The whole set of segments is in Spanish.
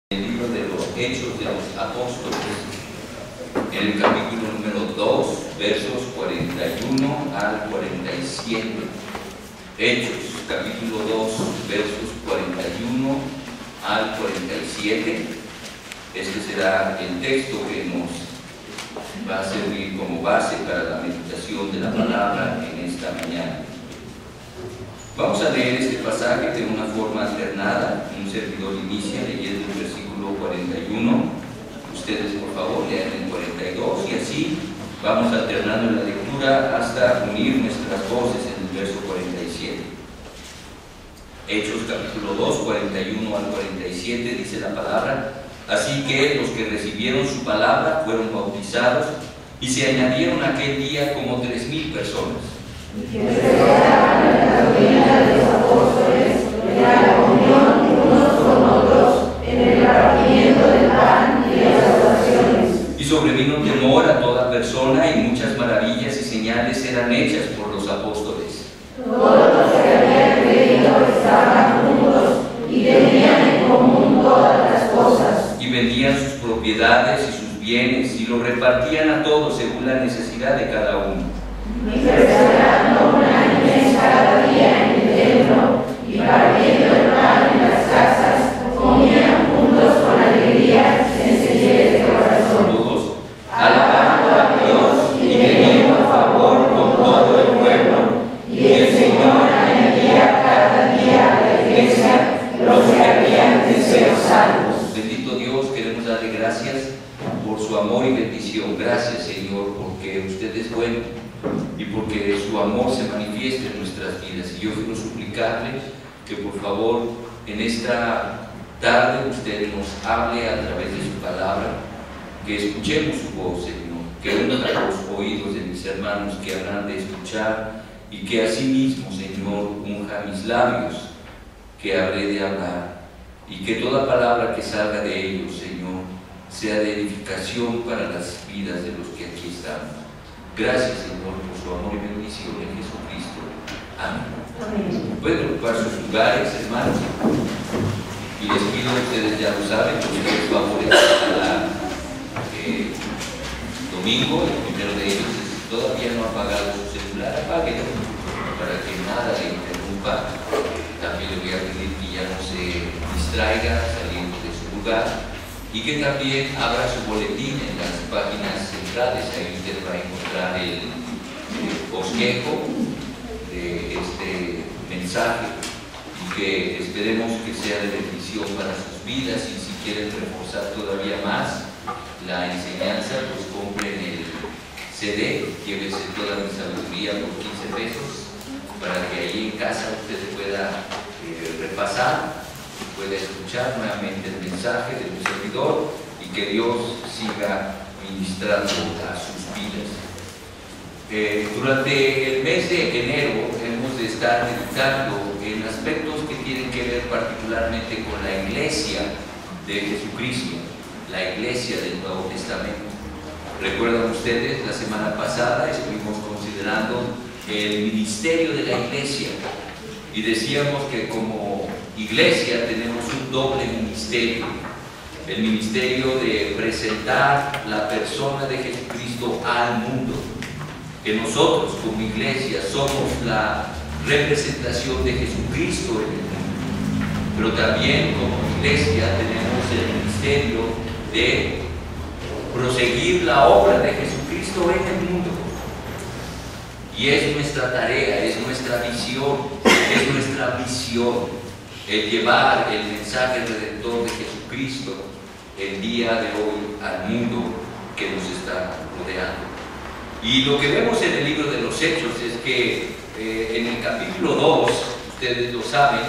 El libro de los Hechos de los Apóstoles, en el capítulo número 2, versos 41 al 47. Hechos, capítulo 2, versos 41 al 47. Este será el texto que nos va a servir como base para la meditación de la palabra en esta mañana. Vamos a leer este pasaje de una forma alternada. Un servidor inicia leyendo el versículo 41. Ustedes, por favor, lean el 42 y así vamos alternando la lectura hasta unir nuestras voces en el verso 47. Hechos capítulo 2, 41 al 47 dice la palabra: así que los que recibieron su palabra fueron bautizados y se añadieron aquel día como 3,000 personas. Y que perseveraban en la doctrina de los apóstoles, en la comunión unos con otros, en el partimiento del pan y en las oraciones. Y sobrevino temor a toda persona, y muchas maravillas y señales eran hechas por los apóstoles. Todos los que habían creído estaban juntos y tenían en común todas las cosas. Y vendían sus propiedades y sus bienes y los repartían a todos según la necesidad de cada uno. Y perseverando unánimes cada día en el templo y partiendo el pan en las casas, comían juntos con alegría, sencillez de corazón, Todos alabando a Dios y teniendo favor con todo el pueblo. Y el Señor añadía cada día a la iglesia los que habían de ser salvos. Bendito Dios, queremos darle gracias por su amor y bendición. Gracias, Señor, porque usted es bueno y porque su amor se manifiesta en nuestras vidas. Y yo quiero suplicarle que por favor en esta tarde usted nos hable a través de su palabra, que escuchemos su voz, Señor, que una los oídos de mis hermanos que habrán de escuchar, y que asimismo, Señor, unja mis labios que habré de hablar, y que toda palabra que salga de ellos, Señor, sea de edificación para las vidas de los que aquí estamos. Gracias, Señor, por su amor y bendición en Jesucristo. Amén. Pueden ocupar sus lugares, hermanos, y les pido, ustedes ya lo saben, que ustedes favores cada domingo. El primero de ellos es: todavía no ha apagado su celular, apáguelo para que nada le interrumpa. También le voy a pedir que ya no se distraiga saliendo de su lugar, y que también abra su boletín en las páginas centrales. Ahí usted va a encontrar el bosquejo de este mensaje, y que esperemos que sea de bendición para sus vidas. Y si quieren reforzar todavía más la enseñanza, pues compren el CD, llévese toda mi sabiduría por 15 pesos, para que ahí en casa usted pueda repasar, pueda escuchar nuevamente el mensaje de un servidor, y que Dios siga ministrando a sus vidas. Durante el mes de enero hemos de estar meditando en aspectos que tienen que ver particularmente con la iglesia de Jesucristo, la iglesia del Nuevo Testamento. Recuerdan ustedes, la semana pasada estuvimos considerando el ministerio de la iglesia, y decíamos que como iglesia tenemos un doble ministerio: el ministerio de presentar la persona de Jesucristo al mundo, que nosotros como iglesia somos la representación de Jesucristo en el mundo, pero también como iglesia tenemos el ministerio de proseguir la obra de Jesucristo en el mundo. Y es nuestra tarea, es nuestra visión, es nuestra misión, el llevar el mensaje redentor de Jesucristo el día de hoy al mundo que nos está rodeando. Y lo que vemos en el libro de los Hechos es que en el capítulo 2, ustedes lo saben,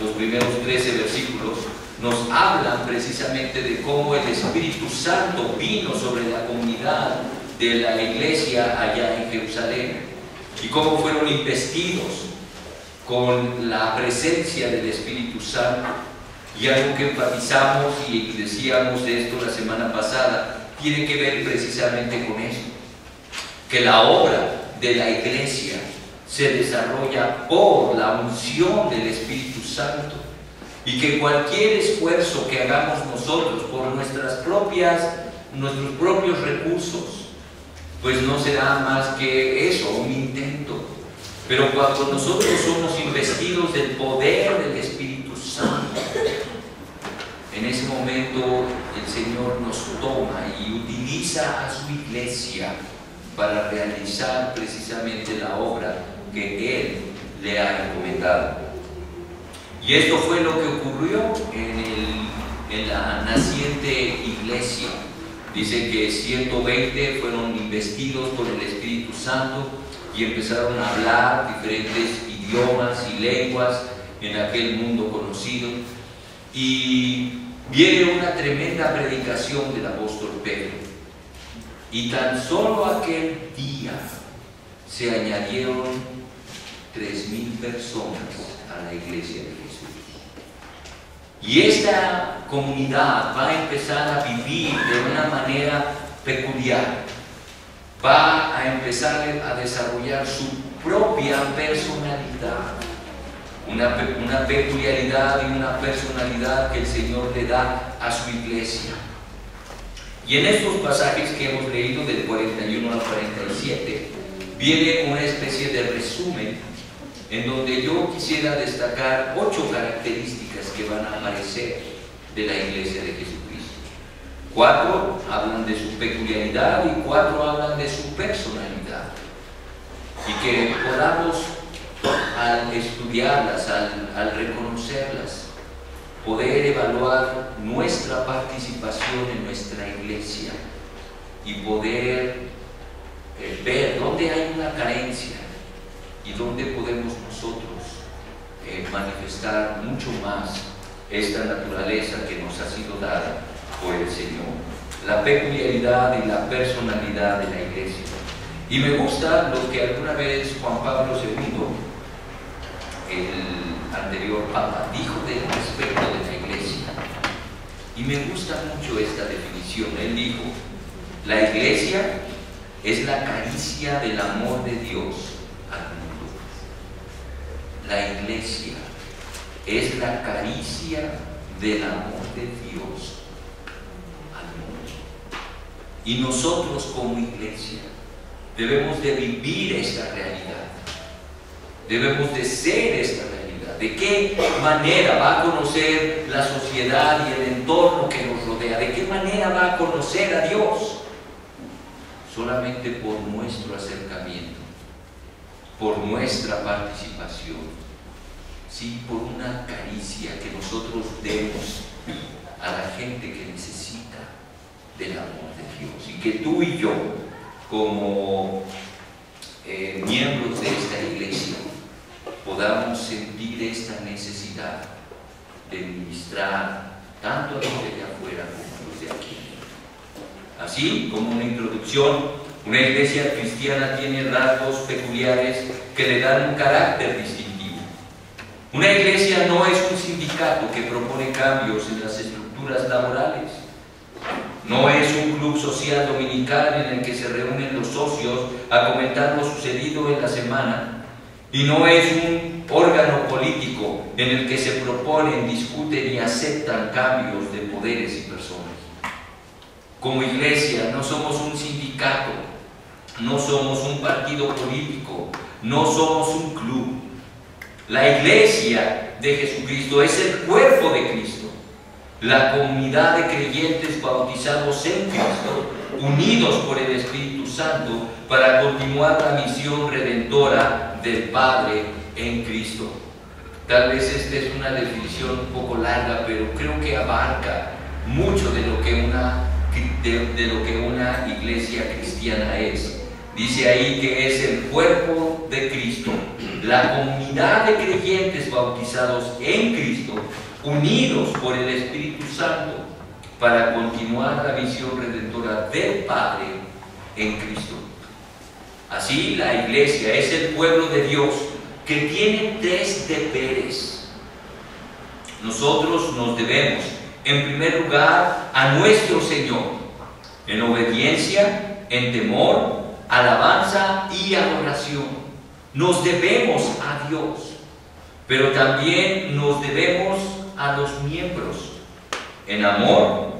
los primeros 13 versículos nos hablan precisamente de cómo el Espíritu Santo vino sobre la comunidad de la iglesia allá en Jerusalén, y cómo fueron investidos con la presencia del Espíritu Santo. Y algo que enfatizamos y decíamos de esto la semana pasada tiene que ver precisamente con eso, que la obra de la iglesia se desarrolla por la unción del Espíritu Santo. y que cualquier esfuerzo que hagamos nosotros por nuestros propios recursos, pues no será más que eso, un intento. Pero cuando nosotros somos investidos del poder del Espíritu Santo, en ese momento el Señor nos toma y utiliza a su iglesia para realizar precisamente la obra que Él le ha encomendado. Y esto fue lo que ocurrió en la naciente iglesia. Dice que 120 fueron investidos por el Espíritu Santo y empezaron a hablar diferentes idiomas y lenguas en aquel mundo conocido. Y viene una tremenda predicación del apóstol Pedro. Y tan solo aquel día se añadieron 3,000 personas a la iglesia de Jesús. Y esta comunidad va a empezar a vivir de una manera peculiar. Va a empezar a desarrollar su propia personalidad. Una peculiaridad y una personalidad que el Señor le da a su iglesia. Y en estos pasajes que hemos leído del 41 al 47, viene una especie de resumen en donde yo quisiera destacar 8 características que van a aparecer de la iglesia de Jesucristo. 4 hablan de su peculiaridad y 4 hablan de su personalidad. Y que podamos, al estudiarlas, al reconocerlas, poder evaluar nuestra participación en nuestra iglesia y poder ver dónde hay una carencia y dónde podemos nosotros manifestar mucho más esta naturaleza que nos ha sido dada por el Señor, la peculiaridad y la personalidad de la iglesia. Y me gusta lo que alguna vez Juan Pablo II, el anterior Papa, dijo respecto de la iglesia. Y me gusta mucho esta definición. Él dijo: la iglesia es la caricia del amor de Dios al mundo. La iglesia es la caricia del amor de Dios al mundo. Y nosotros como iglesia debemos de vivir esta realidad. Debemos de ser esta realidad. ¿De qué manera va a conocer la sociedad y el entorno que nos rodea? ¿De qué manera va a conocer a Dios? Solamente por nuestro acercamiento, por nuestra participación, sí, por una caricia que nosotros demos a la gente que necesita del amor de Dios. Y que tú y yo, como miembros de esta iglesia, podamos sentir esta necesidad de ministrar tanto a los de afuera como a los de aquí. Así como una introducción, una iglesia cristiana tiene rasgos peculiares que le dan un carácter distintivo. Una iglesia no es un sindicato que propone cambios en las estructuras laborales. No es un club social dominical en el que se reúnen los socios a comentar lo sucedido en la semana. Y no es un órgano político en el que se proponen, discuten y aceptan cambios de poderes y personas. Como iglesia no somos un sindicato, no somos un partido político, no somos un club. La iglesia de Jesucristo es el cuerpo de Cristo, la comunidad de creyentes bautizados en Cristo, unidos por el Espíritu Santo para continuar la misión redentora del Padre en Cristo. Tal vez esta es una definición un poco larga, pero creo que abarca mucho de lo que una iglesia cristiana es. Dice ahí que es el cuerpo de Cristo, la comunidad de creyentes bautizados en Cristo, unidos por el Espíritu Santo para continuar la misión redentora del Padre en Cristo. Así, la iglesia es el pueblo de Dios que tiene 3 deberes. Nosotros nos debemos, en primer lugar, a nuestro Señor, en obediencia, en temor, alabanza y adoración. Nos debemos a Dios, pero también nos debemos a los miembros. En amor